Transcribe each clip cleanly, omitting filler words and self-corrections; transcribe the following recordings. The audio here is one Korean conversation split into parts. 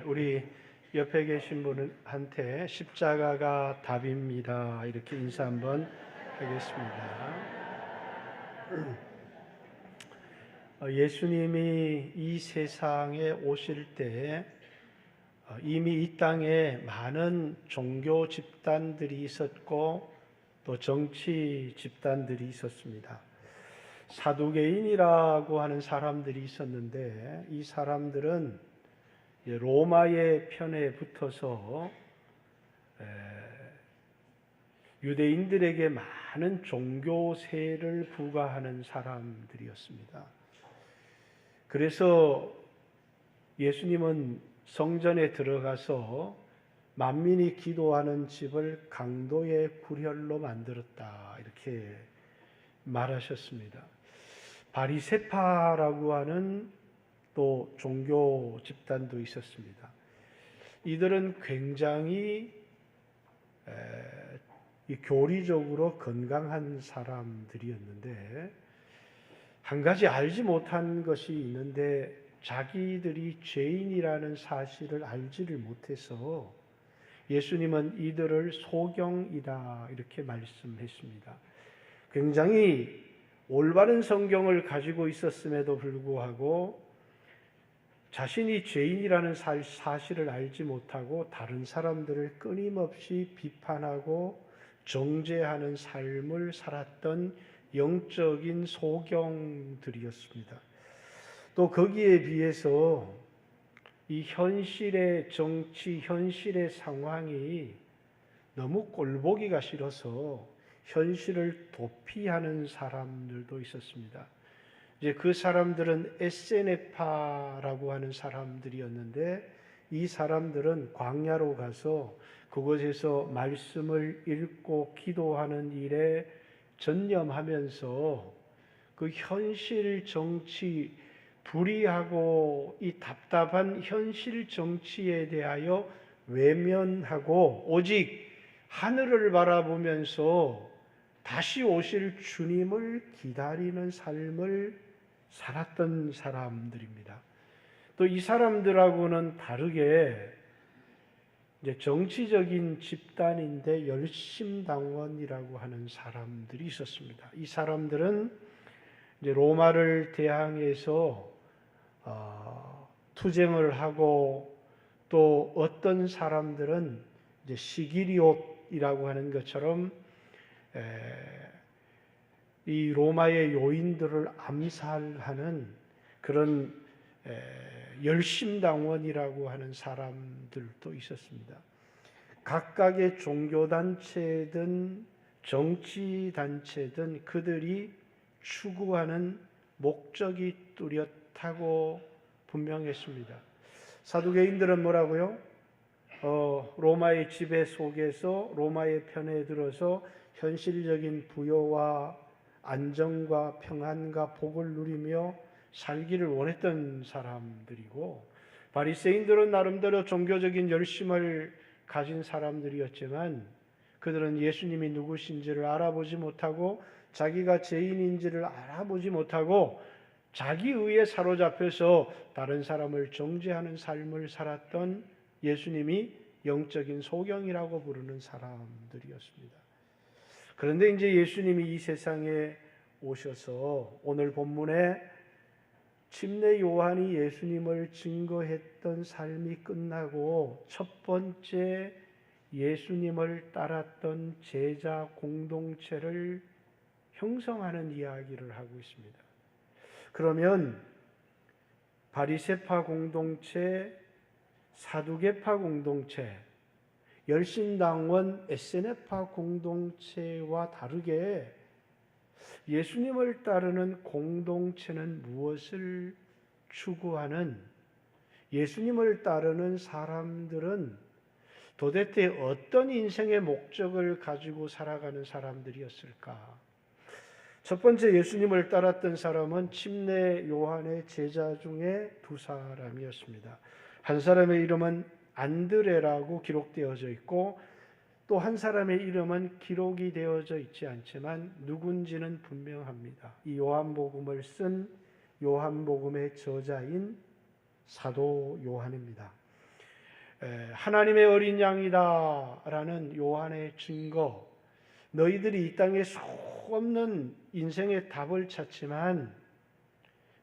우리 옆에 계신 분한테 십자가가 답입니다. 이렇게 인사 한번 하겠습니다. 예수님이 이 세상에 오실 때 이미 이 땅에 많은 종교 집단들이 있었고 또 정치 집단들이 있었습니다. 사두개인이라고 하는 사람들이 있었는데 이 사람들은 로마의 편에 붙어서 유대인들에게 많은 종교세를 부과하는 사람들이었습니다. 그래서 예수님은 성전에 들어가서 만민이 기도하는 집을 강도의 굴혈로 만들었다 이렇게 말하셨습니다. 바리새파라고 하는 또 종교 집단도 있었습니다. 이들은 굉장히 교리적으로 건강한 사람들이었는데 한 가지 알지 못한 것이 있는데 자기들이 죄인이라는 사실을 알지를 못해서 예수님은 이들을 소경이다 이렇게 말씀했습니다. 굉장히 올바른 성경을 가지고 있었음에도 불구하고 자신이 죄인이라는 사실을 알지 못하고 다른 사람들을 끊임없이 비판하고 정죄하는 삶을 살았던 영적인 소경들이었습니다. 또 거기에 비해서 이 현실의 정치, 현실의 상황이 너무 꼴보기가 싫어서 현실을 도피하는 사람들도 있었습니다. 이제 그 사람들은 에세네파라고 하는 사람들이었는데 이 사람들은 광야로 가서 그곳에서 말씀을 읽고 기도하는 일에 전념하면서 그 현실 정치, 불의하고 이 답답한 현실 정치에 대하여 외면하고 오직 하늘을 바라보면서 다시 오실 주님을 기다리는 삶을 살았던 사람들입니다. 또 이 사람들하고는 다르게 이제 정치적인 집단인데 열심당원이라고 하는 사람들이 있었습니다. 이 사람들은 이제 로마를 대항해서 투쟁을 하고 또 어떤 사람들은 이제 시기리옷이라고 하는 것처럼 이 로마의 요인들을 암살하는 그런 열심당원이라고 하는 사람들도 있었습니다. 각각의 종교단체든 정치단체든 그들이 추구하는 목적이 뚜렷하고 분명했습니다. 사두개인들은 뭐라고요? 로마의 지배 속에서 로마의 편에 들어서 현실적인 부여와 안정과 평안과 복을 누리며 살기를 원했던 사람들이고 바리새인들은 나름대로 종교적인 열심을 가진 사람들이었지만 그들은 예수님이 누구신지를 알아보지 못하고 자기가 죄인인지를 알아보지 못하고 자기 의에 사로잡혀서 다른 사람을 정죄하는 삶을 살았던 예수님이 영적인 소경이라고 부르는 사람들이었습니다. 그런데 이제 예수님이 이 세상에 오셔서 오늘 본문에 침례 요한이 예수님을 증거했던 삶이 끝나고 첫 번째 예수님을 따랐던 제자 공동체를 형성하는 이야기를 하고 있습니다. 그러면 바리새파 공동체, 사두개파 공동체, 열심당원 에세네파 공동체와 다르게 예수님을 따르는 공동체는 무엇을 추구하는, 예수님을 따르는 사람들은 도대체 어떤 인생의 목적을 가지고 살아가는 사람들이었을까? 첫 번째 예수님을 따랐던 사람은 침례 요한의 제자 중에 두 사람이었습니다. 한 사람의 이름은 안드레라고 기록되어져 있고 또 한 사람의 이름은 기록이 되어져 있지 않지만 누군지는 분명합니다. 이 요한복음을 쓴 요한복음의 저자인 사도 요한입니다. 하나님의 어린 양이다라는 요한의 증거, 너희들이 이 땅에 수없는 인생의 답을 찾지만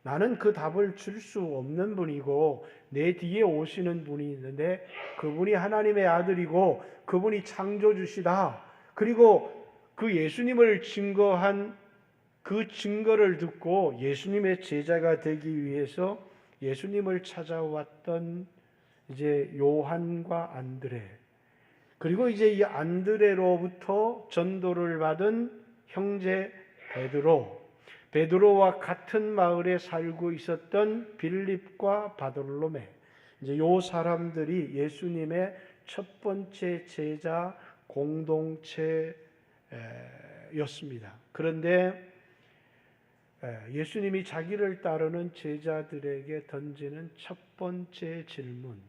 나는 그 답을 줄 수 없는 분이고 내 뒤에 오시는 분이 있는데 그분이 하나님의 아들이고 그분이 창조주시다. 그리고 그 예수님을 증거한 그 증거를 듣고 예수님의 제자가 되기 위해서 예수님을 찾아왔던 이제 요한과 안드레, 그리고 이제 이 안드레로부터 전도를 받은 형제 베드로와 같은 마을에 살고 있었던 빌립과 바돌로메, 이제 요 사람들이 예수님의 첫 번째 제자 공동체였습니다. 그런데 예수님이 자기를 따르는 제자들에게 던지는 첫 번째 질문,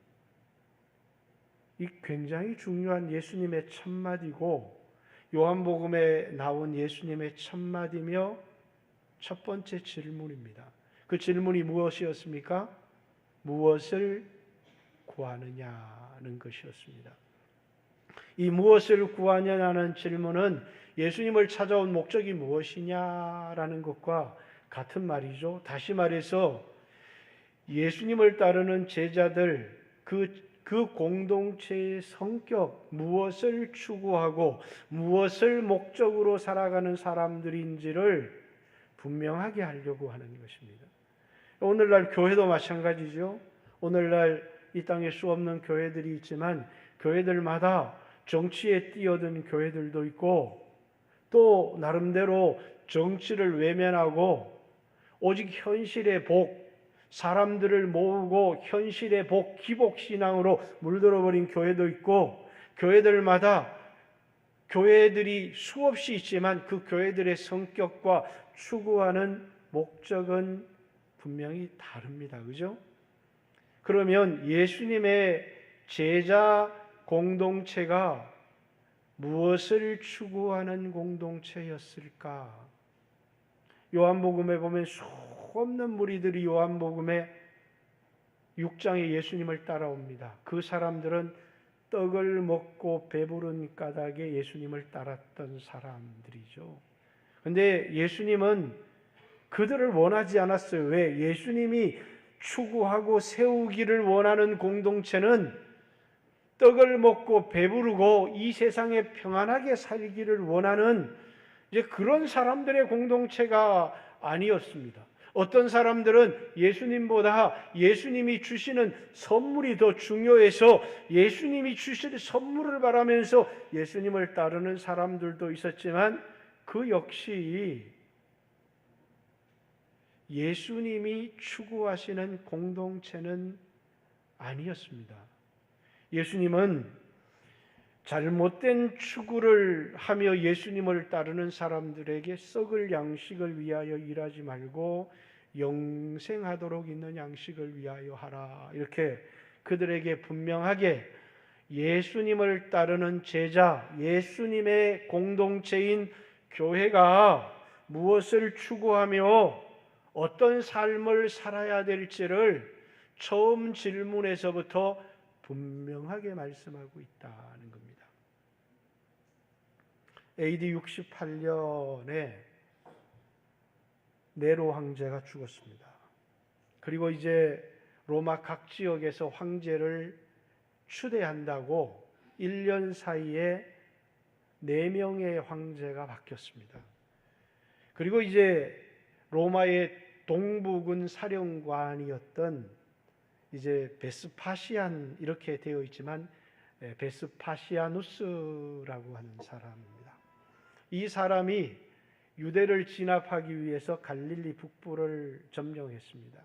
이 굉장히 중요한 예수님의 첫마디고 요한복음에 나온 예수님의 첫마디며 첫 번째 질문입니다. 그 질문이 무엇이었습니까? 무엇을 구하느냐는 것이었습니다. 이 무엇을 구하느냐는 질문은 예수님을 찾아온 목적이 무엇이냐라는 것과 같은 말이죠. 다시 말해서 예수님을 따르는 제자들, 그 공동체의 성격, 무엇을 추구하고 무엇을 목적으로 살아가는 사람들인지를 분명하게 하려고 하는 것입니다. 오늘날 교회도 마찬가지죠. 오늘날 이 땅에 수없는 교회들이 있지만 교회들마다 정치에 뛰어든 교회들도 있고 또 나름대로 정치를 외면하고 오직 현실의 복, 사람들을 모으고 현실의 복, 기복신앙으로 물들어버린 교회도 있고 교회들마다 교회들이 수없이 있지만 그 교회들의 성격과 추구하는 목적은 분명히 다릅니다. 그죠? 그러면 예수님의 제자 공동체가 무엇을 추구하는 공동체였을까? 요한복음에 보면 수없는 무리들이 요한복음에 6장에 예수님을 따라옵니다. 그 사람들은 떡을 먹고 배부른 까닭에 예수님을 따랐던 사람들이죠. 그런데 예수님은 그들을 원하지 않았어요. 왜? 예수님이 추구하고 세우기를 원하는 공동체는 떡을 먹고 배부르고 이 세상에 평안하게 살기를 원하는 이제 그런 사람들의 공동체가 아니었습니다. 어떤 사람들은 예수님보다 예수님이 주시는 선물이 더 중요해서 예수님이 주시는 선물을 바라면서 예수님을 따르는 사람들도 있었지만 그 역시 예수님이 추구하시는 공동체는 아니었습니다. 예수님은 잘못된 추구를 하며 예수님을 따르는 사람들에게 썩을 양식을 위하여 일하지 말고 영생하도록 있는 양식을 위하여 하라. 이렇게 그들에게 분명하게 예수님을 따르는 제자, 예수님의 공동체인 교회가 무엇을 추구하며 어떤 삶을 살아야 될지를 처음 질문에서부터 분명하게 말씀하고 있다는 겁니다. AD 68년에 네로 황제가 죽었습니다. 그리고 이제 로마 각 지역에서 황제를 추대한다고 1년 사이에 4명의 황제가 바뀌었습니다. 그리고 이제 로마의 동부군 사령관이었던 이제 베스파시안 이렇게 되어 있지만 베스파시아누스라고 하는 사람입니다. 이 사람이 유대를 진압하기 위해서 갈릴리 북부를 점령했습니다.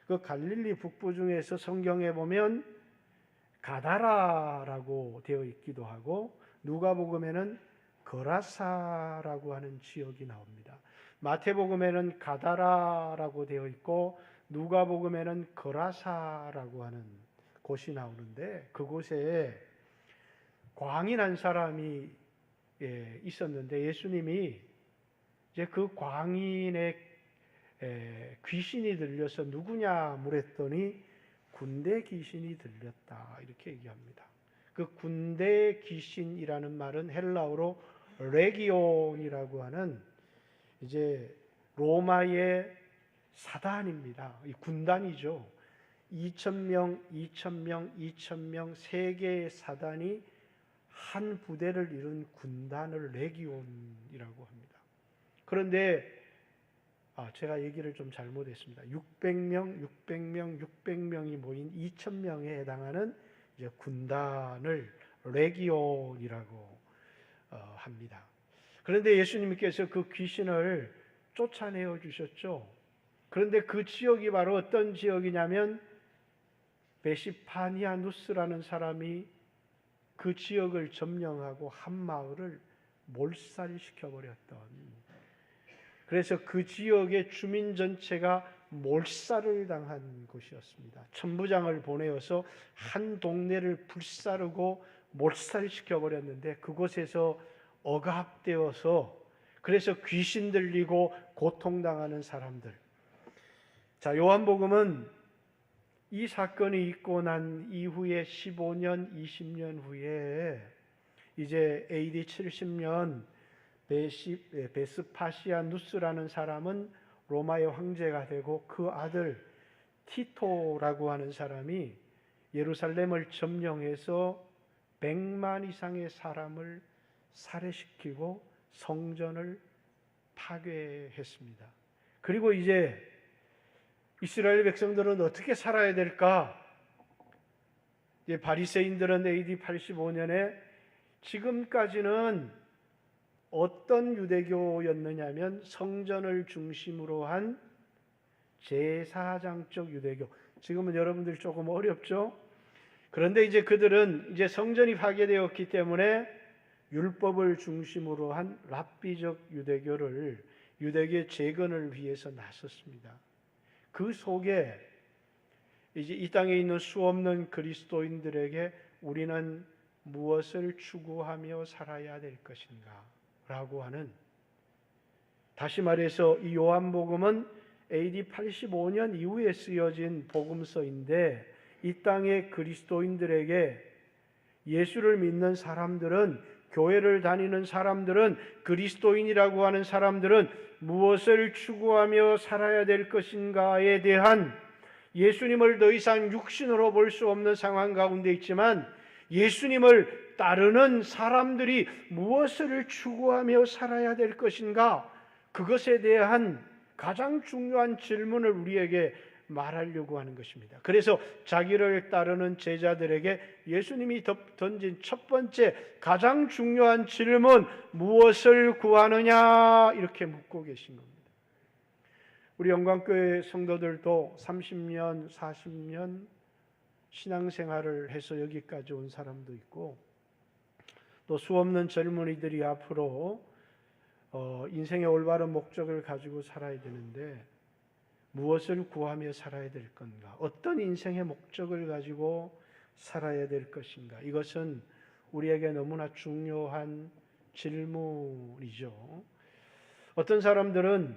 그 갈릴리 북부 중에서 성경에 보면 가다라라고 되어 있기도 하고 누가복음에는 거라사라고 하는 지역이 나옵니다. 마태복음에는 가다라라고 되어 있고 누가복음에는 거라사라고 하는 곳이 나오는데 그곳에 광인 한 사람이 있었는데 예수님이 이제 그 광인의 귀신이 들려서 누구냐 물었더니 군대 귀신이 들렸다 이렇게 얘기합니다. 그 군대 귀신이라는 말은 헬라어로 레기온이라고 하는 이제 로마의 사단입니다. 이 군단이죠. 2,000명, 2,000명, 2,000명 세 개의 사단이 한 부대를 이룬 군단을 레기온이라고 합니다. 그런데 제가 얘기를 좀 잘못했습니다. 600명이 모인 2,000명에 해당하는 이제 군단을 레기온이라고 합니다. 그런데 예수님께서 그 귀신을 쫓아내어 주셨죠. 그런데 그 지역이 바로 어떤 지역이냐면 베시파니아누스라는 사람이 그 지역을 점령하고 한 마을을 몰살시켜버렸던, 그래서 그 지역의 주민 전체가 몰살을 당한 곳이었습니다. 천부장을 보내어서 한 동네를 불사르고 몰살시켜버렸는데 그곳에서 억압되어서 그래서 귀신 들리고 고통당하는 사람들. 자, 요한복음은 이 사건이 있고 난 이후에 15년, 20년 후에 이제 AD 70년 베스파시아누스라는 사람은 로마의 황제가 되고 그 아들 티토라고 하는 사람이 예루살렘을 점령해서 100만 이상의 사람을 살해시키고 성전을 파괴했습니다. 그리고 이제 이스라엘 백성들은 어떻게 살아야 될까? 바리새인들은 AD 85년에 지금까지는 어떤 유대교였느냐면 성전을 중심으로 한 제사장적 유대교. 지금은 여러분들 조금 어렵죠? 그런데 이제 그들은 이제 성전이 파괴되었기 때문에 율법을 중심으로 한 랍비적 유대교를 유대교의 재건을 위해서 나섰습니다. 그 속에 이제 이 땅에 있는 수없는 그리스도인들에게 우리는 무엇을 추구하며 살아야 될 것인가 라고 하는, 다시 말해서 이 요한복음은 AD 85년 이후에 쓰여진 복음서인데 이 땅의 그리스도인들에게 예수를 믿는 사람들은, 교회를 다니는 사람들은, 그리스도인이라고 하는 사람들은 무엇을 추구하며 살아야 될 것인가에 대한, 예수님을 더 이상 육신으로 볼 수 없는 상황 가운데 있지만 예수님을 따르는 사람들이 무엇을 추구하며 살아야 될 것인가, 그것에 대한 가장 중요한 질문을 우리에게 말하려고 하는 것입니다. 그래서 자기를 따르는 제자들에게 예수님이 던진 첫 번째 가장 중요한 질문, 무엇을 구하느냐, 이렇게 묻고 계신 겁니다. 우리 영광교회 성도들도 30년, 40년 신앙생활을 해서 여기까지 온 사람도 있고, 또 수없는 젊은이들이 앞으로 인생의 올바른 목적을 가지고 살아야 되는데 무엇을 구하며 살아야 될 건가? 어떤 인생의 목적을 가지고 살아야 될 것인가? 이것은 우리에게 너무나 중요한 질문이죠. 어떤 사람들은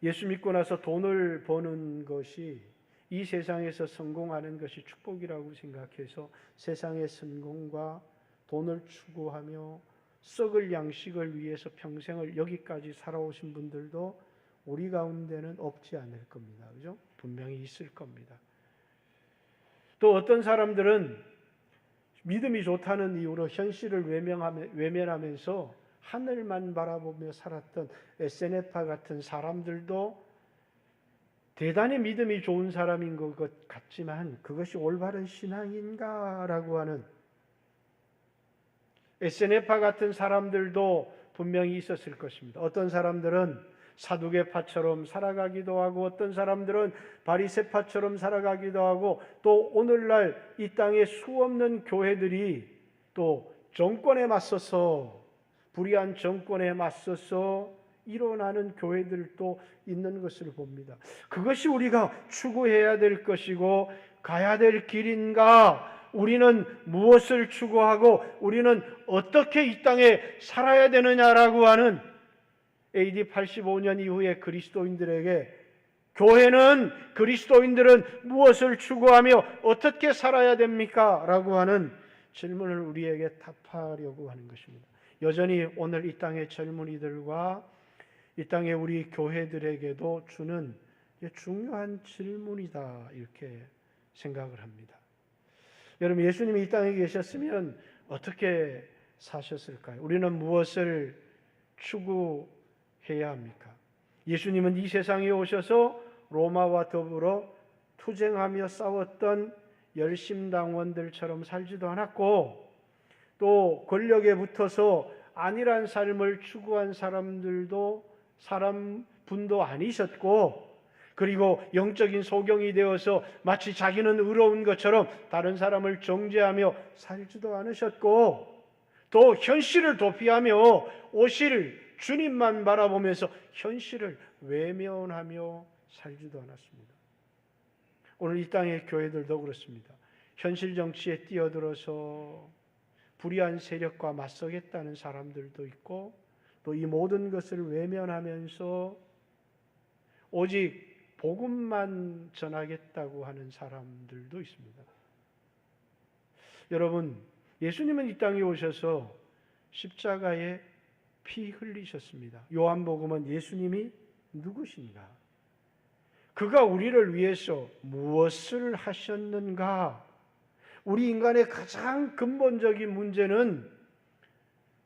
예수 믿고 나서 돈을 버는 것이, 이 세상에서 성공하는 것이 축복이라고 생각해서 세상의 성공과 돈을 추구하며 썩을 양식을 위해서 평생을 여기까지 살아오신 분들도 우리 가운데는 없지 않을 겁니다. 그죠? 분명히 있을 겁니다. 또 어떤 사람들은 믿음이 좋다는 이유로 현실을 외면하면서 하늘만 바라보며 살았던 에세네파 같은 사람들도 대단히 믿음이 좋은 사람인 것 같지만 그것이 올바른 신앙인가라고 하는, 에세네파 같은 사람들도 분명히 있었을 것입니다. 어떤 사람들은 사두개파처럼 살아가기도 하고, 어떤 사람들은 바리새파처럼 살아가기도 하고, 또 오늘날 이 땅에 수없는 교회들이 또 정권에 맞서서, 불의한 정권에 맞서서 일어나는 교회들도 있는 것을 봅니다. 그것이 우리가 추구해야 될 것이고 가야 될 길인가? 우리는 무엇을 추구하고 우리는 어떻게 이 땅에 살아야 되느냐라고 하는 AD 85년 이후에 그리스도인들에게 교회는, 그리스도인들은 무엇을 추구하며 어떻게 살아야 됩니까? 라고 하는 질문을 우리에게 답하려고 하는 것입니다. 여전히 오늘 이 땅의 젊은이들과 이 땅의 우리 교회들에게도 주는 중요한 질문이다, 이렇게 생각을 합니다. 여러분, 예수님이 이 땅에 계셨으면 어떻게 사셨을까요? 우리는 무엇을 추구해야 합니까? 예수님은 이 세상에 오셔서 로마와 더불어 투쟁하며 싸웠던 열심당원들처럼 살지도 않았고, 또 권력에 붙어서 안일한 삶을 추구한 분도 아니셨고, 그리고 영적인 소경이 되어서 마치 자기는 의로운 것처럼 다른 사람을 정죄하며 살지도 않으셨고, 또 현실을 도피하며 오실 주님만 바라보면서 현실을 외면하며 살지도 않았습니다. 오늘 이 땅의 교회들도 그렇습니다. 현실 정치에 뛰어들어서 불의한 세력과 맞서겠다는 사람들도 있고, 또 이 모든 것을 외면하면서 오직 복음만 전하겠다고 하는 사람들도 있습니다. 여러분, 예수님은 이 땅에 오셔서 십자가에 피 흘리셨습니다. 요한복음은 예수님이 누구신가? 그가 우리를 위해서 무엇을 하셨는가? 우리 인간의 가장 근본적인 문제는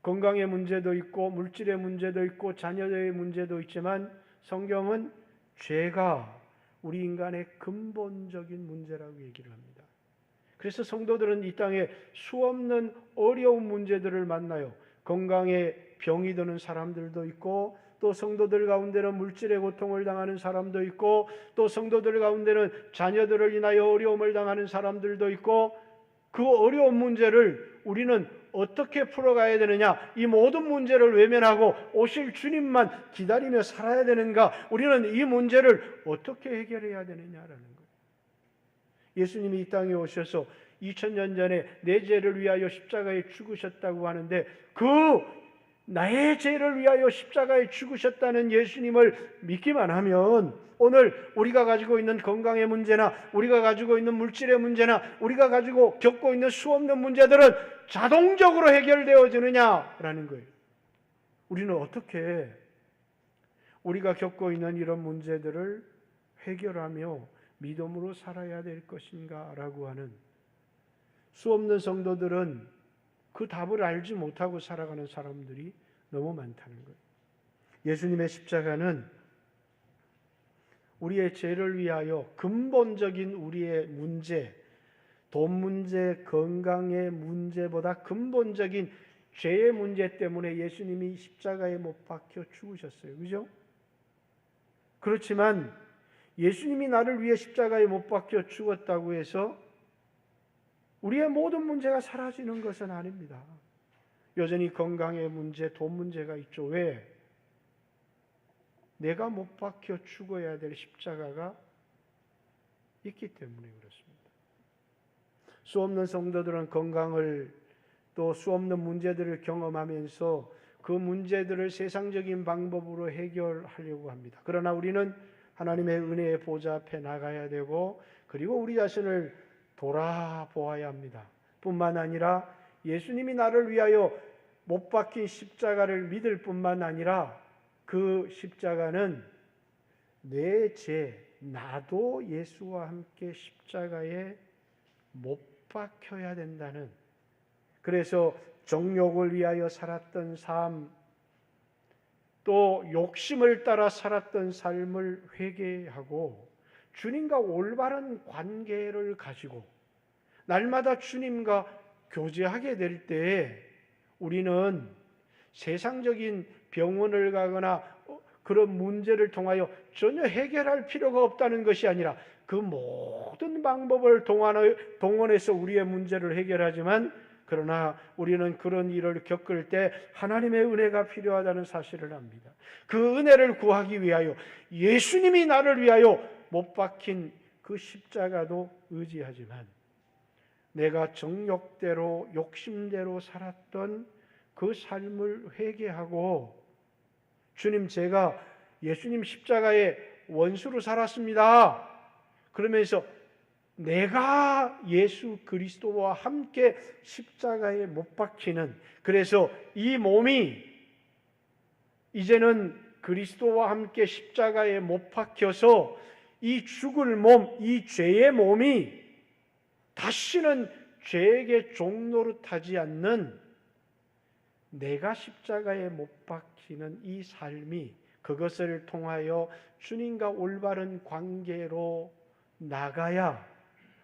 건강의 문제도 있고 물질의 문제도 있고 자녀의 문제도 있지만, 성경은 죄가 우리 인간의 근본적인 문제라고 얘기를 합니다. 그래서 성도들은 이 땅에 수없는 어려운 문제들을 만나요. 건강에 병이 드는 사람들도 있고, 또 성도들 가운데는 물질의 고통을 당하는 사람도 있고, 또 성도들 가운데는 자녀들을 인하여 어려움을 당하는 사람들도 있고, 그 어려운 문제를 우리는 어떻게 풀어가야 되느냐? 이 모든 문제를 외면하고 오실 주님만 기다리며 살아야 되는가? 우리는 이 문제를 어떻게 해결해야 되느냐라는 거예요. 예수님이 이 땅에 오셔서 2000년 전에 내 죄를 위하여 십자가에 죽으셨다고 하는데, 그 나의 죄를 위하여 십자가에 죽으셨다는 예수님을 믿기만 하면 오늘 우리가 가지고 있는 건강의 문제나 우리가 가지고 있는 물질의 문제나 우리가 가지고 겪고 있는 수없는 문제들은 자동적으로 해결되어지느냐라는 거예요. 우리는 어떻게 우리가 겪고 있는 이런 문제들을 해결하며 믿음으로 살아야 될 것인가라고 하는, 수없는 성도들은 그 답을 알지 못하고 살아가는 사람들이 너무 많다는 거예요. 예수님의 십자가는 우리의 죄를 위하여 근본적인 우리의 문제, 돈 문제, 건강의 문제보다 근본적인 죄의 문제 때문에 예수님이 십자가에 못 박혀 죽으셨어요. 그죠? 그렇지만 예수님이 나를 위해 십자가에 못 박혀 죽었다고 해서 우리의 모든 문제가 사라지는 것은 아닙니다. 여전히 건강의 문제, 돈 문제가 있죠. 왜? 내가 못 박혀 죽어야 될 십자가가 있기 때문에 그렇습니다. 수없는 성도들은 건강을, 또 수없는 문제들을 경험하면서 그 문제들을 세상적인 방법으로 해결하려고 합니다. 그러나 우리는 하나님의 은혜의 보좌 앞에 나가야 되고, 그리고 우리 자신을 돌아보아야 합니다. 뿐만 아니라 예수님이 나를 위하여 못 박힌 십자가를 믿을 뿐만 아니라 그 십자가는 내 죄, 나도 예수와 함께 십자가에 못 박혀야 된다는, 그래서 정욕을 위하여 살았던 삶, 또 욕심을 따라 살았던 삶을 회개하고 주님과 올바른 관계를 가지고 날마다 주님과 교제하게 될 때에 우리는 세상적인 병원을 가거나 그런 문제를 통하여 전혀 해결할 필요가 없다는 것이 아니라 그 모든 방법을 동원해서 우리의 문제를 해결하지만, 그러나 우리는 그런 일을 겪을 때 하나님의 은혜가 필요하다는 사실을 압니다. 그 은혜를 구하기 위하여 예수님이 나를 위하여 못 박힌 그 십자가도 의지하지만, 내가 정욕대로 욕심대로 살았던 그 삶을 회개하고, 주님, 제가 예수님 십자가에 원수로 살았습니다. 그러면서 내가 예수 그리스도와 함께 십자가에 못 박히는, 그래서 이 몸이 이제는 그리스도와 함께 십자가에 못 박혀서 이 죽을 몸, 이 죄의 몸이 다시는 죄에게 종노릇하지 않는 내가 십자가에 못 박히는 이 삶이, 그것을 통하여 주님과 올바른 관계로 나가야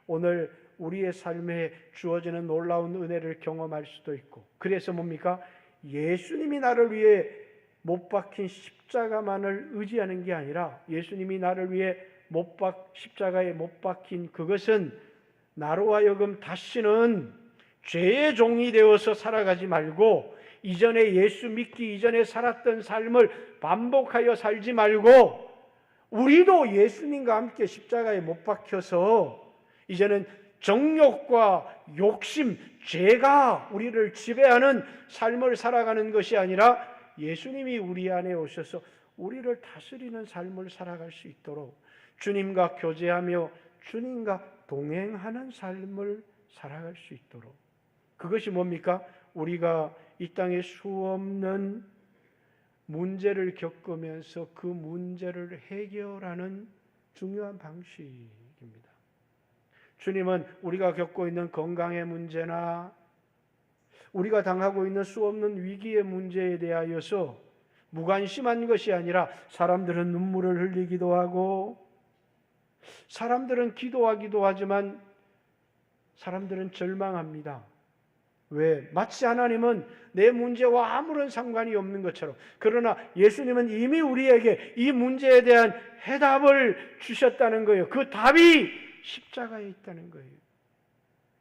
오늘 우리의 삶에 주어지는 놀라운 은혜를 경험할 수도 있고, 그래서 뭡니까? 예수님이 나를 위해 못 박힌 십자가만을 의지하는 게 아니라, 예수님이 나를 위해 십자가에 못 박힌 그것은 나로 하여금 다시는 죄의 종이 되어서 살아가지 말고, 이전에 예수 믿기 이전에 살았던 삶을 반복하여 살지 말고, 우리도 예수님과 함께 십자가에 못 박혀서 이제는 정욕과 욕심, 죄가 우리를 지배하는 삶을 살아가는 것이 아니라 예수님이 우리 안에 오셔서 우리를 다스리는 삶을 살아갈 수 있도록 주님과 교제하며 주님과 동행하는 삶을 살아갈 수 있도록, 그것이 뭡니까? 우리가 이 땅에 수없는 문제를 겪으면서 그 문제를 해결하는 중요한 방식입니다. 주님은 우리가 겪고 있는 건강의 문제나 우리가 당하고 있는 수없는 위기의 문제에 대하여서 무관심한 것이 아니라, 사람들은 눈물을 흘리기도 하고 사람들은 기도하기도 하지만 사람들은 절망합니다. 왜? 마치 하나님은 내 문제와 아무런 상관이 없는 것처럼. 그러나 예수님은 이미 우리에게 이 문제에 대한 해답을 주셨다는 거예요. 그 답이 십자가에 있다는 거예요.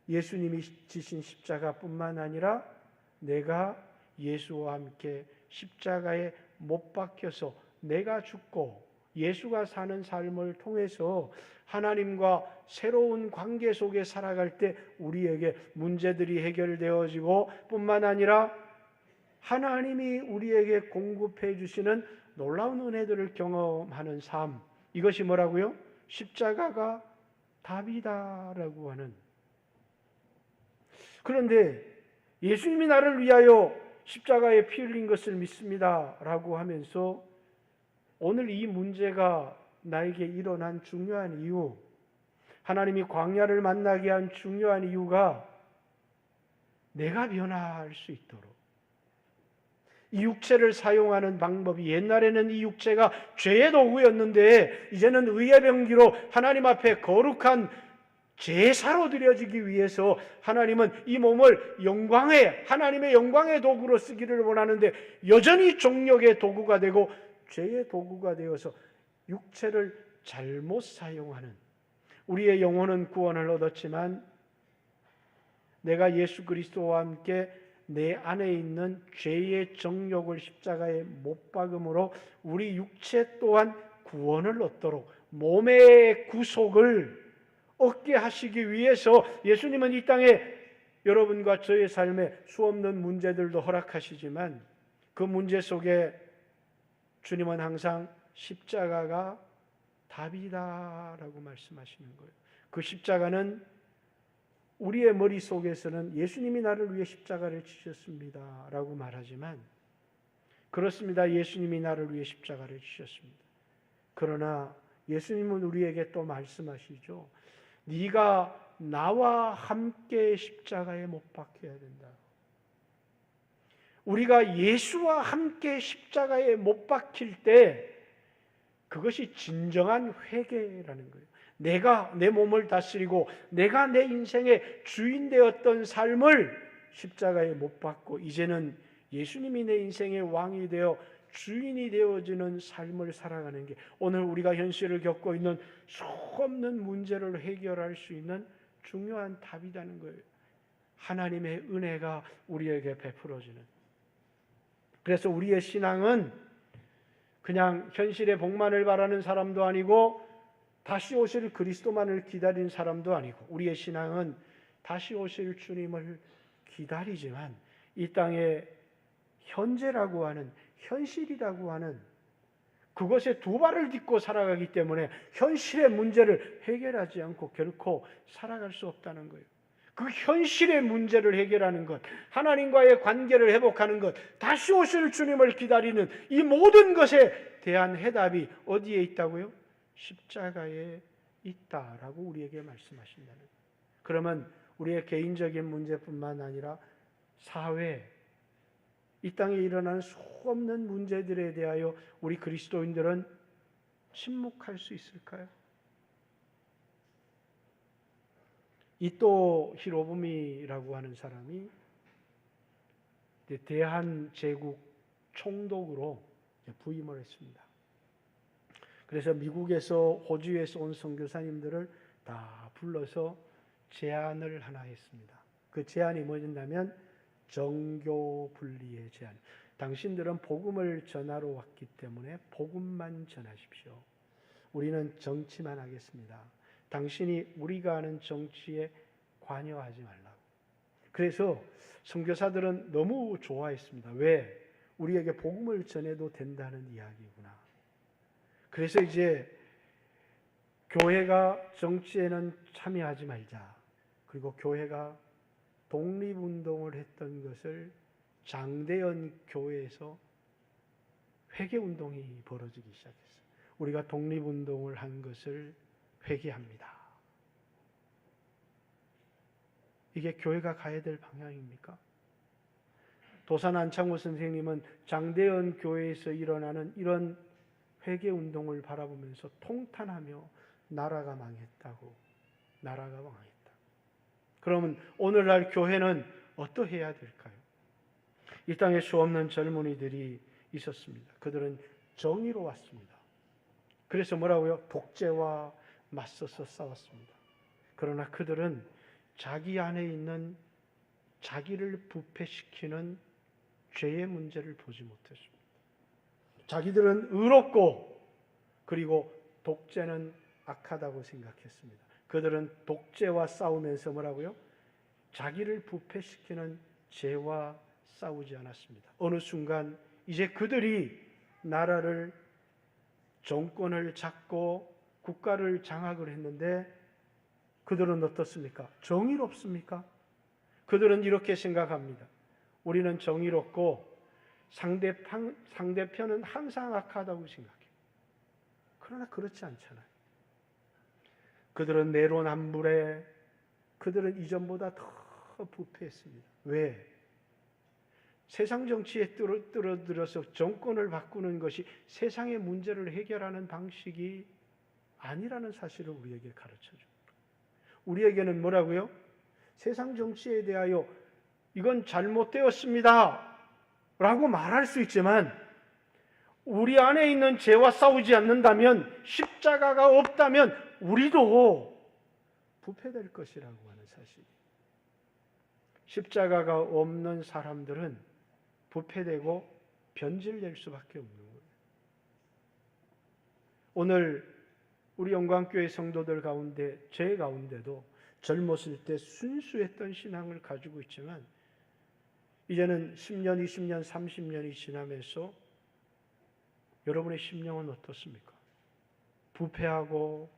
예수님이 지신 십자가뿐만 아니라 내가 예수와 함께 십자가에 못 박혀서 내가 죽고 예수가 사는 삶을 통해서 하나님과 새로운 관계 속에 살아갈 때 우리에게 문제들이 해결되어지고, 뿐만 아니라 하나님이 우리에게 공급해 주시는 놀라운 은혜들을 경험하는 삶, 이것이 뭐라고요? 십자가가 답이다라고 하는. 그런데 예수님이 나를 위하여 십자가에 피 흘린 것을 믿습니다라고 하면서 오늘 이 문제가 나에게 일어난 중요한 이유, 하나님이 광야를 만나게 한 중요한 이유가 내가 변화할 수 있도록, 이 육체를 사용하는 방법이, 옛날에는 이 육체가 죄의 도구였는데 이제는 의의 병기로 하나님 앞에 거룩한 제사로 드려지기 위해서 하나님은 이 몸을 하나님의 영광의 도구로 쓰기를 원하는데, 여전히 정욕의 도구가 되고 죄의 도구가 되어서 육체를 잘못 사용하는, 우리의 영혼은 구원을 얻었지만 내가 예수 그리스도와 함께 내 안에 있는 죄의 정욕을 십자가에 못 박음으로 우리 육체 또한 구원을 얻도록, 몸의 구속을 얻게 하시기 위해서 예수님은 이 땅에 여러분과 저의 삶에 수없는 문제들도 허락하시지만, 그 문제 속에 주님은 항상 십자가가 답이다라고 말씀하시는 거예요. 그 십자가는 우리의 머릿속에서는 예수님이 나를 위해 십자가를 지셨습니다라고 말하지만, 그렇습니다. 예수님이 나를 위해 십자가를 지셨습니다. 그러나 예수님은 우리에게 또 말씀하시죠. 네가 나와 함께 십자가에 못 박혀야 된다. 우리가 예수와 함께 십자가에 못 박힐 때 그것이 진정한 회개라는 거예요. 내가 내 몸을 다스리고 내가 내 인생의 주인 되었던 삶을 십자가에 못 박고 이제는 예수님이 내 인생의 왕이 되어 주인이 되어지는 삶을 살아가는 게 오늘 우리가 현실을 겪고 있는 수없는 문제를 해결할 수 있는 중요한 답이라는 거예요. 하나님의 은혜가 우리에게 베풀어지는. 그래서 우리의 신앙은 그냥 현실의 복만을 바라는 사람도 아니고 다시 오실 그리스도만을 기다리는 사람도 아니고, 우리의 신앙은 다시 오실 주님을 기다리지만 이 땅에 현재라고 하는, 현실이라고 하는 그것에 두 발을 딛고 살아가기 때문에 현실의 문제를 해결하지 않고 결코 살아갈 수 없다는 거예요. 그 현실의 문제를 해결하는 것, 하나님과의 관계를 회복하는 것, 다시 오실 주님을 기다리는 이 모든 것에 대한 해답이 어디에 있다고요? 십자가에 있다라고 우리에게 말씀하신다는 거예요. 그러면 우리의 개인적인 문제뿐만 아니라 사회, 이 땅에 일어나는 수없는 문제들에 대하여 우리 그리스도인들은 침묵할 수 있을까요? 이토 히로부미라고 하는 사람이 대한제국 총독으로 부임을 했습니다. 그래서 미국에서 호주에서 온 선교사님들을 다 불러서 제안을 하나 했습니다. 그 제안이 뭐였냐면 정교 분리의 제안. 당신들은 복음을 전하러 왔기 때문에 복음만 전하십시오. 우리는 정치만 하겠습니다. 당신이 우리가 하는 정치에 관여하지 말라고. 그래서 선교사들은 너무 좋아했습니다. 왜? 우리에게 복음을 전해도 된다는 이야기구나. 그래서 이제 교회가 정치에는 참여하지 말자. 그리고 교회가 독립운동을 했던 것을 장대연 교회에서 회개운동이 벌어지기 시작했어요. 우리가 독립운동을 한 것을 회개합니다. 이게 교회가 가야 될 방향입니까? 도산 안창호 선생님은 장대연 교회에서 일어나는 이런 회개운동을 바라보면서 통탄하며 나라가 망했다고. 나라가 망했다. 그러면 오늘날 교회는 어떠해야 될까요? 이 땅에 수없는 젊은이들이 있었습니다. 그들은 정의로 왔습니다. 그래서 뭐라고요? 독재와 맞서서 싸웠습니다. 그러나 그들은 자기 안에 있는 자기를 부패시키는 죄의 문제를 보지 못했습니다. 자기들은 의롭고 그리고 독재는 악하다고 생각했습니다. 그들은 독재와 싸우면서 뭐라고요? 자기를 부패시키는 죄와 싸우지 않았습니다. 어느 순간 이제 그들이 나라를 정권을 잡고 국가를 장악을 했는데 그들은 어떻습니까? 정의롭습니까? 그들은 이렇게 생각합니다. 우리는 정의롭고 상대편은 항상 악하다고 생각해요. 그러나 그렇지 않잖아요. 그들은 내로남불에 그들은 이전보다 더 부패했습니다. 왜? 세상 정치에 뛰어들어서 정권을 바꾸는 것이 세상의 문제를 해결하는 방식이 아니라는 사실을 우리에게 가르쳐줍니다. 우리에게는 뭐라고요? 세상 정치에 대하여 이건 잘못되었습니다 라고 말할 수 있지만 우리 안에 있는 죄와 싸우지 않는다면, 십자가가 없다면 우리도 부패될 것이라고 하는 사실. 십자가가 없는 사람들은 부패되고 변질될 수밖에 없는 거예요. 오늘 우리 영광교회 성도들 가운데, 제 가운데도 젊었을 때 순수했던 신앙을 가지고 있지만 이제는 10년, 20년, 30년이 지나면서 여러분의 심령은 어떻습니까? 부패하고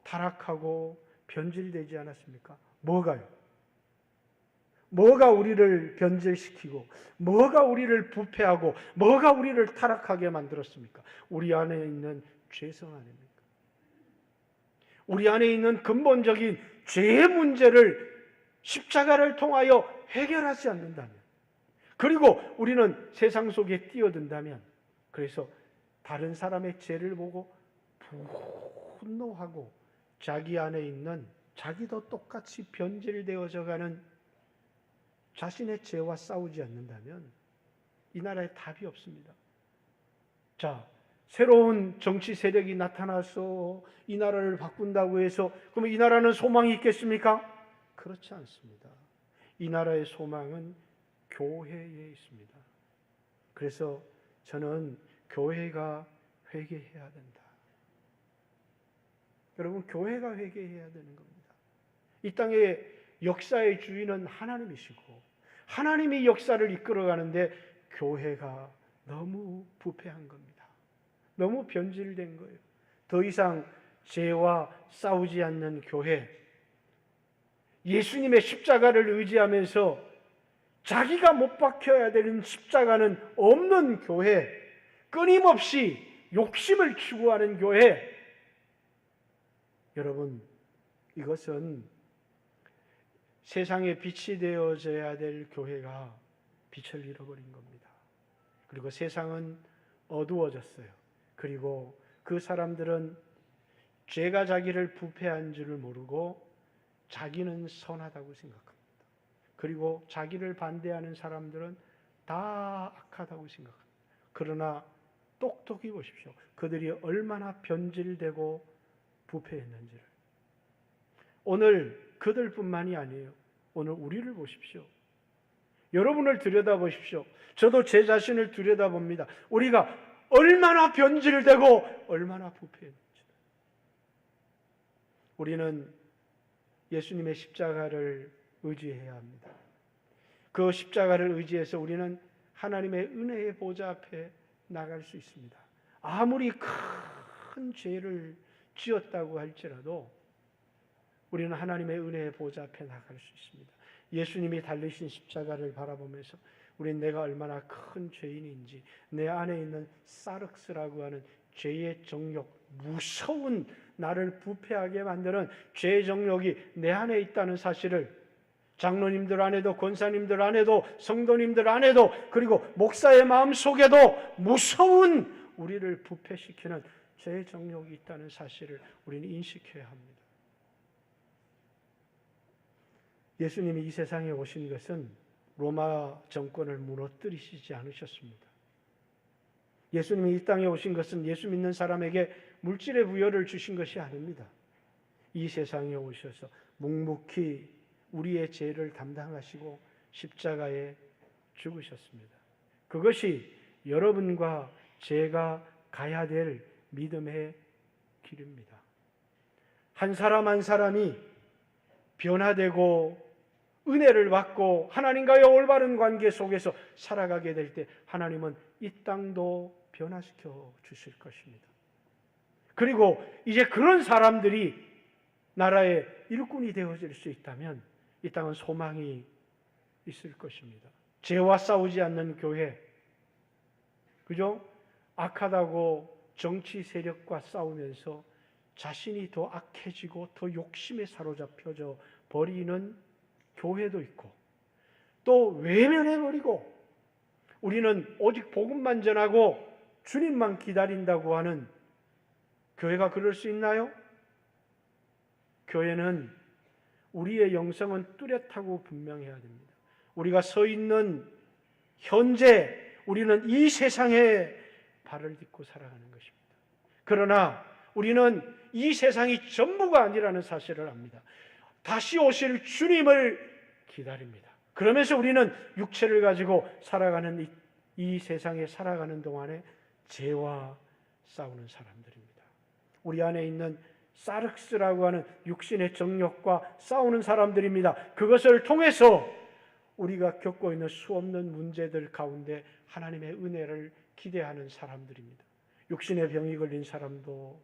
타락하고 변질되지 않았습니까? 뭐가요? 뭐가 우리를 변질시키고 뭐가 우리를 부패하고 뭐가 우리를 타락하게 만들었습니까? 우리 안에 있는 죄성 아닙니까? 우리 안에 있는 근본적인 죄의 문제를 십자가를 통하여 해결하지 않는다면, 그리고 우리는 세상 속에 뛰어든다면, 그래서 다른 사람의 죄를 보고 분노하고 자기 안에 있는 자기도 똑같이 변질되어져 가는 자신의 죄와 싸우지 않는다면 이 나라에 답이 없습니다. 자, 새로운 정치 세력이 나타나서 이 나라를 바꾼다고 해서 그러면 이 나라는 소망이 있겠습니까? 그렇지 않습니다. 이 나라의 소망은 교회에 있습니다. 그래서 저는 교회가 회개해야 된다. 여러분, 교회가 회개해야 되는 겁니다. 이 땅의 역사의 주인은 하나님이시고 하나님이 역사를 이끌어가는데 교회가 너무 부패한 겁니다. 너무 변질된 거예요. 더 이상 죄와 싸우지 않는 교회, 예수님의 십자가를 의지하면서 자기가 못 박혀야 되는 십자가는 없는 교회, 끊임없이 욕심을 추구하는 교회, 여러분, 이것은 세상에 빛이 되어져야 될 교회가 빛을 잃어버린 겁니다. 그리고 세상은 어두워졌어요. 그리고 그 사람들은 죄가 자기를 부패한 줄을 모르고 자기는 선하다고 생각합니다. 그리고 자기를 반대하는 사람들은 다 악하다고 생각합니다. 그러나 똑똑히 보십시오. 그들이 얼마나 변질되고 부패했는지를. 오늘 그들뿐만이 아니에요. 오늘 우리를 보십시오. 여러분을 들여다보십시오. 저도 제 자신을 들여다봅니다. 우리가 얼마나 변질되고 얼마나 부패했는지. 우리는 예수님의 십자가를 의지해야 합니다. 그 십자가를 의지해서 우리는 하나님의 은혜의 보좌 앞에 나갈 수 있습니다. 아무리 큰 죄를 지었다고 할지라도 우리는 하나님의 은혜의 보좌 앞에 나갈 수 있습니다. 예수님이 달리신 십자가를 바라보면서 우리는 내가 얼마나 큰 죄인인지, 내 안에 있는 사륵스라고 하는 죄의 정욕, 무서운 나를 부패하게 만드는 죄의 정욕이 내 안에 있다는 사실을 장로님들 안에도, 권사님들 안에도, 성도님들 안에도, 그리고 목사의 마음속에도 무서운 우리를 부패시키는 죄의 정욕이 있다는 사실을 우리는 인식해야 합니다. 예수님이 이 세상에 오신 것은 로마 정권을 무너뜨리시지 않으셨습니다. 예수님이 이 땅에 오신 것은 예수 믿는 사람에게 물질의 부여를 주신 것이 아닙니다. 이 세상에 오셔서 묵묵히 우리의 죄를 담당하시고 십자가에 죽으셨습니다. 그것이 여러분과 제가 가야 될 믿음의 길입니다. 한 사람 한 사람이 변화되고 은혜를 받고 하나님과의 올바른 관계 속에서 살아가게 될 때 하나님은 이 땅도 변화시켜 주실 것입니다. 그리고 이제 그런 사람들이 나라의 일꾼이 되어질 수 있다면 이 땅은 소망이 있을 것입니다. 죄와 싸우지 않는 교회, 그죠? 악하다고 정치 세력과 싸우면서 자신이 더 악해지고 더 욕심에 사로잡혀져 버리는 교회도 있고, 또 외면해버리고 우리는 오직 복음만 전하고 주님만 기다린다고 하는 교회가 그럴 수 있나요? 교회는 우리의 영성은 뚜렷하고 분명해야 됩니다. 우리가 서 있는 현재 우리는 이 세상에 발을 딛고 살아가는 것입니다. 그러나 우리는 이 세상이 전부가 아니라는 사실을 압니다. 다시 오실 주님을 기다립니다. 그러면서 우리는 육체를 가지고 살아가는 이 세상에 살아가는 동안에 죄와 싸우는 사람들입니다. 우리 안에 있는 사륵스라고 하는 육신의 정욕과 싸우는 사람들입니다. 그것을 통해서 우리가 겪고 있는 수없는 문제들 가운데 하나님의 은혜를 기대하는 사람들입니다. 육신의 병이 걸린 사람도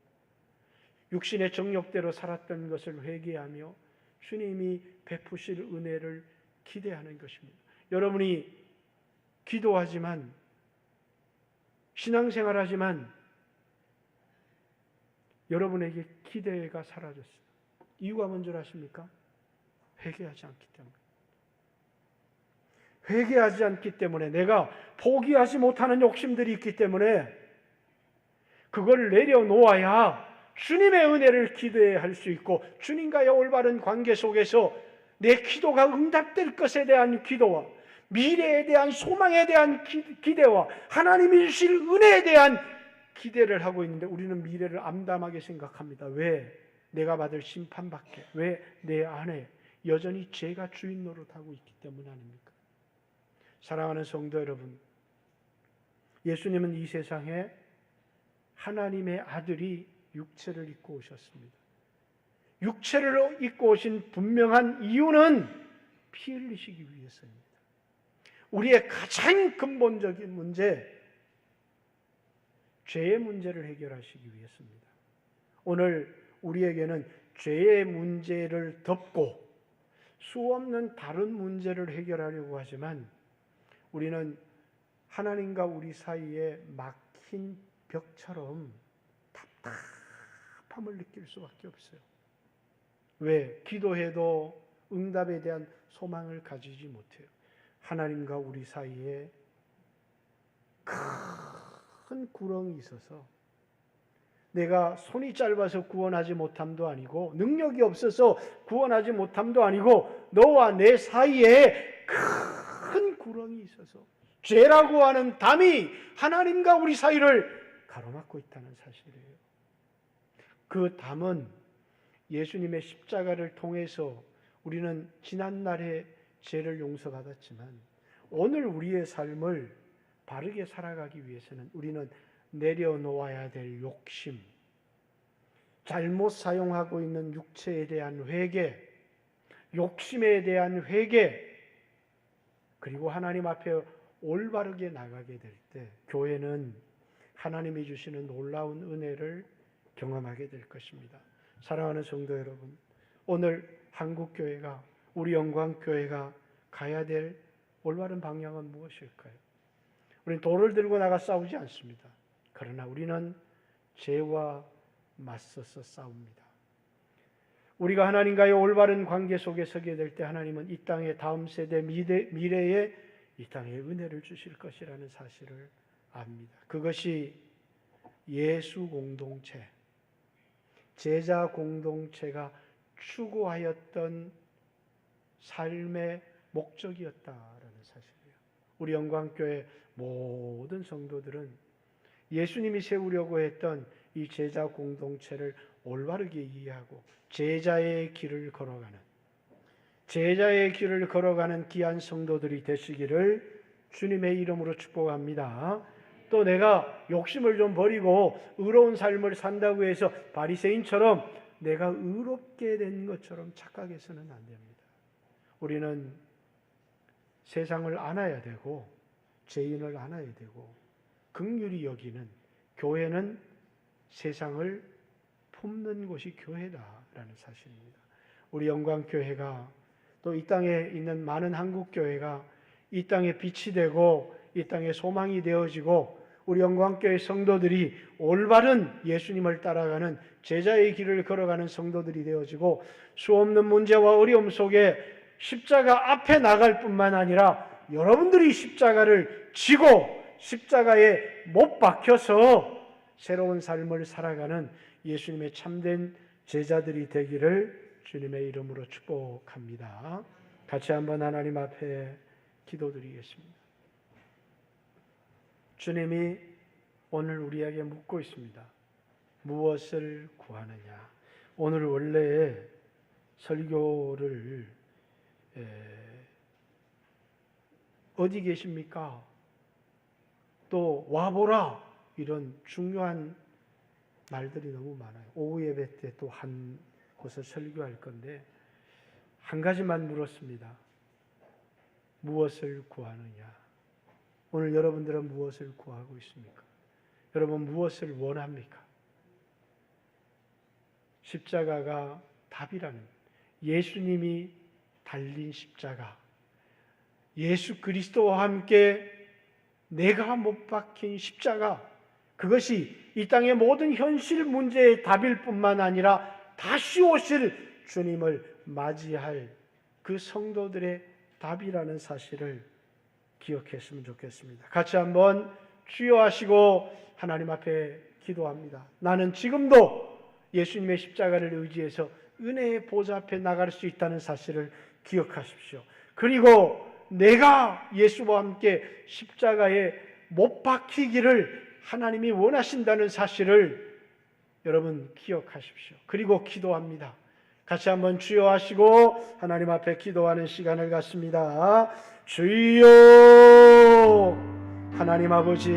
육신의 정욕대로 살았던 것을 회개하며 주님이 베푸실 은혜를 기대하는 것입니다. 여러분이 기도하지만, 신앙생활하지만 여러분에게 기대가 사라졌어요. 이유가 뭔지 아십니까? 회개하지 않기 때문에. 회개하지 않기 때문에, 내가 포기하지 못하는 욕심들이 있기 때문에 그걸 내려놓아야 주님의 은혜를 기대할 수 있고, 주님과의 올바른 관계 속에서 내 기도가 응답될 것에 대한 기도와 미래에 대한 소망에 대한 기대와 하나님이 주실 은혜에 대한 기대를 하고 있는데, 우리는 미래를 암담하게 생각합니다. 왜? 내가 받을 심판밖에, 왜 내 안에 여전히 죄가 주인 노릇하고 있기 때문 아닙니까? 사랑하는 성도 여러분, 예수님은 이 세상에 하나님의 아들이 육체를 입고 오셨습니다. 육체를 입고 오신 분명한 이유는 피 흘리시기 위해서입니다. 우리의 가장 근본적인 문제, 죄의 문제를 해결하시기 위해서입니다. 오늘 우리에게는 죄의 문제를 덮고 수없는 다른 문제를 해결하려고 하지만 우리는 하나님과 우리 사이에 막힌 벽처럼 답답함을 느낄 수밖에 없어요. 왜? 기도해도 응답에 대한 소망을 가지지 못해요. 하나님과 우리 사이에 큰 구렁이 있어서 내가 손이 짧아서 구원하지 못함도 아니고 능력이 없어서 구원하지 못함도 아니고 너와 내 사이에 큰 구렁이 있어서 죄라고 하는 담이 하나님과 우리 사이를 가로막고 있다는 사실이에요. 그 담은 예수님의 십자가를 통해서 우리는 지난날의 죄를 용서받았지만 오늘 우리의 삶을 바르게 살아가기 위해서는 우리는 내려놓아야 될 욕심, 잘못 사용하고 있는 육체에 대한 회개, 욕심에 대한 회개, 그리고 하나님 앞에 올바르게 나가게 될 때 교회는 하나님이 주시는 놀라운 은혜를 경험하게 될 것입니다. 사랑하는 성도 여러분, 오늘 한국교회가, 우리 영광교회가 가야 될 올바른 방향은 무엇일까요? 우리는 돌을 들고 나가 싸우지 않습니다. 그러나 우리는 죄와 맞서서 싸웁니다. 우리가 하나님과의 올바른 관계 속에 서게 될 때 하나님은 이 땅의 다음 세대 미래에 이 땅에 은혜를 주실 것이라는 사실을 압니다. 그것이 예수 공동체, 제자 공동체가 추구하였던 삶의 목적이었다라는 사실이에요. 우리 영광교회 모든 성도들은 예수님이 세우려고 했던 이 제자 공동체를 올바르게 이해하고 제자의 길을 걸어가는 귀한 성도들이 되시기를 주님의 이름으로 축복합니다. 또 내가 욕심을 좀 버리고 의로운 삶을 산다고 해서 바리새인처럼 내가 의롭게 된 것처럼 착각해서는 안 됩니다. 우리는 세상을 안아야 되고 죄인을 안아야 되고 긍휼히 여기는, 교회는 세상을 품는 곳이 교회다라는 사실입니다. 우리 영광교회가 또 이 땅에 있는 많은 한국교회가 이 땅에 빛이 되고 이 땅에 소망이 되어지고 우리 영광교회 성도들이 올바른 예수님을 따라가는 제자의 길을 걸어가는 성도들이 되어지고 수없는 문제와 어려움 속에 십자가 앞에 나갈 뿐만 아니라 여러분들이 십자가를 지고 십자가에 못 박혀서 새로운 삶을 살아가는 예수님의 참된 제자들이 되기를 주님의 이름으로 축복합니다. 같이 한번 하나님 앞에 기도드리겠습니다. 주님이 오늘 우리에게 묻고 있습니다. 무엇을 구하느냐? 오늘 원래 설교를 어디 계십니까? 또 와보라, 이런 중요한 말들이 너무 많아요. 오후 예배 때 또 한 곳을 설교할 건데 한 가지만 물었습니다. 무엇을 구하느냐? 오늘 여러분들은 무엇을 구하고 있습니까? 여러분 무엇을 원합니까? 십자가가 답이라는, 예수님이 달린 십자가, 예수 그리스도와 함께 내가 못 박힌 십자가, 그것이 이 땅의 모든 현실 문제의 답일 뿐만 아니라 다시 오실 주님을 맞이할 그 성도들의 답이라는 사실을 기억했으면 좋겠습니다. 같이 한번 주여 하시고 하나님 앞에 기도합니다. 나는 지금도 예수님의 십자가를 의지해서 은혜의 보좌 앞에 나갈 수 있다는 사실을 기억하십시오. 그리고 내가 예수와 함께 십자가에 못 박히기를 하나님이 원하신다는 사실을 여러분 기억하십시오. 그리고 기도합니다. 같이 한번 주여 하시고 하나님 앞에 기도하는 시간을 갖습니다. 주여, 하나님 아버지,